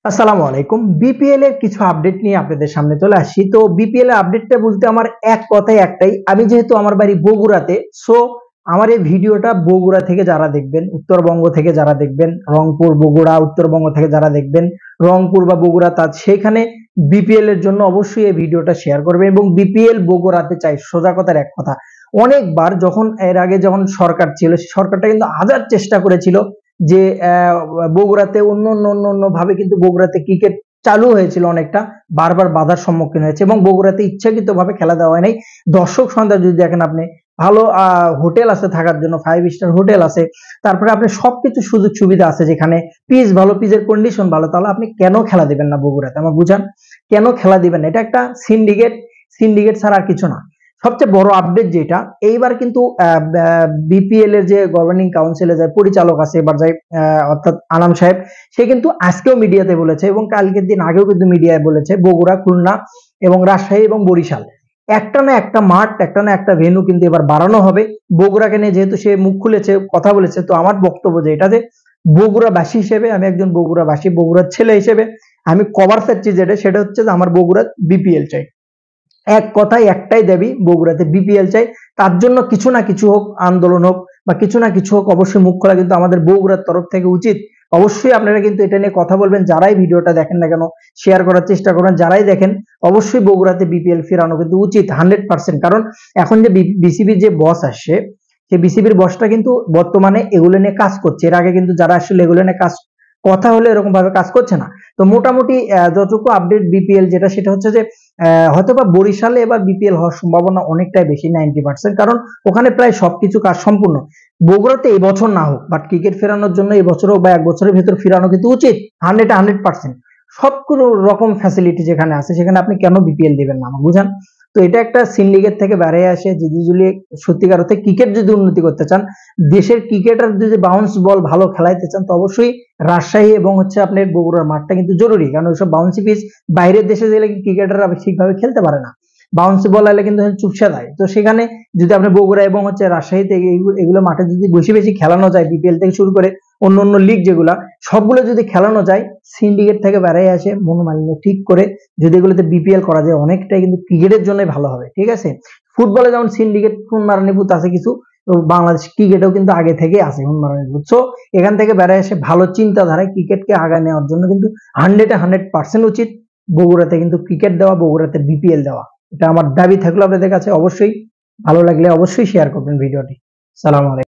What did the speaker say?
আসসালামু আলাইকুম। বিপিএল এর কিছু আপডেট নিয়ে আপনাদের সামনে চলে আসি। তো বিপিএল এর আপডেটটা বলতে আমার এক কথায় একটাই, আমি যেহেতু আমার বাড়ি বগুড়াতে, সো আমার এই ভিডিওটা বগুড়া থেকে যারা দেখবেন, উত্তরবঙ্গ থেকে যারা দেখবেন, রংপুর বগুড়া উত্তরবঙ্গ থেকে যারা দেখবেন, রংপুর বা বগুড়া তা সেখানে বিপিএল এর জন্য অবশ্যই এই ভিডিওটা শেয়ার করবেন এবং বিপিএল বগুড়াতে চাই। সোজা কথার এক কথা, অনেকবার যখন এর আগে যখন সরকার ছিল, সরকারটা কিন্তু হাজার চেষ্টা করেছিল যে বগুড়াতে অন্য অন্য অন্য অন্য ভাবে কিন্তু বগুড়াতে ক্রিকেট চালু হয়েছিল, অনেকটা বারবার বাধার সম্মুখীন হয়েছে এবং বগুড়াতে ইচ্ছাকৃত ভাবে খেলা দেওয়া হয় নাই। দর্শক সংখ্যা যদি দেখেন আপনি, ভালো হোটেল আছে থাকার জন্য, 5 স্টার হোটেল আছে, তারপরে আপনি সবকিছু সুযোগ সুবিধা আছে, যেখানে পিচ ভালো, পিচের কন্ডিশন ভালো, তাহলে আপনি কেন খেলা দিবেন না বগুড়াতে? আমার বুঝান, কেন খেলা দিবেন? এটা একটা সিন্ডিকেট, সিন্ডিকেট ছাড়া আর কিছু না। সবচেয়ে বড় আপডেট যেটা, এইবার কিন্তু বিপিএল এর যে গভর্নিং কাউন্সিলে যায় পরিচালক আছে, এবার যায় অর্থাৎ আনাম সাহেব, সে কিন্তু আজকেও মিডিয়াতে বলেছে এবং কালকের দিন আগেও কিন্তু মিডিয়ায় বলেছে, বগুড়া, খুলনা এবং রাজশাহী এবং বরিশাল একটা না একটা মাঠ, একটা না একটা ভেন্যু কিন্তু এবার বাড়ানো হবে। বগুড়াকে নিয়ে যেহেতু সে মুখ খুলেছে, কথা বলেছে, তো আমার বক্তব্য যে এটা, যে বগুড়াবাসী হিসেবে, আমি একজন বগুড়াবাসী, বগুড়ার ছেলে হিসেবে আমি কভার চাচ্ছি, যেটা সেটা হচ্ছে যে আমার বগুড়া বিপিএল চাই। এক কথায় একটাই দাবি, বগুড়াতে বিপিএল চাই। তার জন্য কিছু না কিছু হোক, আন্দোলন হোক বা কিছু না কিছু হোক, অবশ্যই মুখ খোলা কিন্তু আমাদের বগুড়ার তরফ থেকে উচিত। অবশ্যই আপনারা কিন্তু এটা নিয়ে কথা বলবেন, যারাই ভিডিওটা দেখেন না কেন শেয়ার করার চেষ্টা করবেন, যারাই দেখেন অবশ্যই বগুড়াতে বিপিএল ফেরানো কিন্তু উচিত 100%। কারণ এখন যে বিসিবির যে বস আসছে, সেই বিসিবির বসটা কিন্তু বর্তমানে এগুলো নিয়ে কাজ করছে। এর আগে কিন্তু যারা আসলে এগুলো নিয়ে কাজ, কথা হলে এরকম ভাবে কাজ করছে না। তো মোটামুটি যতটুকু আপডেট বিপিএল যেটা, সেটা হচ্ছে যে হয়তোবা বরিশালে এবার বিপিএল হওয়ার সম্ভাবনা অনেকটাই বেশি, 90%, কারণ ওখানে প্রায় সবকিছু কাজ সম্পূর্ণ। বগুড়াতে এই বছর না হোক, বাট ক্রিকেট ফেরানোর জন্য এই বছর হোক বা 1 বছরের ভিতর ফেরানো কিন্তু উচিত 100%। সবগুলো রকম ফ্যাসিলিটি যেখানে আছে, সেখানে আপনি কেন বিপিএল দিবেন না? আমার বুঝান। তো এটা একটা সিন্ডিকেট থেকে বেরিয়ে আসে, যদি সত্যিকার অর্থে ক্রিকেট যদি উন্নতি করতে চান, দেশের ক্রিকেটার যদি বাউন্স বল ভালো খেলাইতে চান, তো অবশ্যই রাজশাহী এবং হচ্ছে আপনার বগুড়ার মাঠটা কিন্তু জরুরি। কারণ ওইসব বাউন্সি পিচ বাইরের দেশে গেলে ক্রিকেটাররা ঠিকভাবে খেলতে পারে না, বাউন্সি বল এলে কিন্তু চুপসে দেয়। তো সেখানে যদি আপনি বগুড়া এবং হচ্ছে রাজশাহীতে এগুলো মাঠে যদি বেশি বেশি খেলানো যায়, বিপিএল থেকে শুরু করে অন্য অন্য লিগ যেগুলা, সবগুলো যদি খেলানো যায়, সিন্ডিকেট থেকে বেরিয়ে আসে, মনোমালিন্য ঠিক করে যদি এগুলোতে বিপিএল করা যায়, অনেকটাই কিন্তু ক্রিকেটের জন্য ভালো হবে। ঠিক আছে, ফুটবলে যেমন সিন্ডিকেট হুনমারানিভূত আছে কিছু, তো বাংলাদেশ ক্রিকেটেও কিন্তু আগে থেকে আছে হুনমারানিভূত। সো এখান থেকে বেরিয়ে এসে ভালো চিন্তাধারায় ক্রিকেটকে আগায় নেওয়ার জন্য কিন্তু 100% উচিত বগুড়াতে কিন্তু ক্রিকেট দেওয়া, বগুড়াতে বিপিএল দেওয়া। এটা আমার দাবি থাকলো আপনাদের কাছে। অবশ্যই ভালো লাগলে অবশ্যই শেয়ার করবেন ভিডিওটি। সালাম আলাইকুম।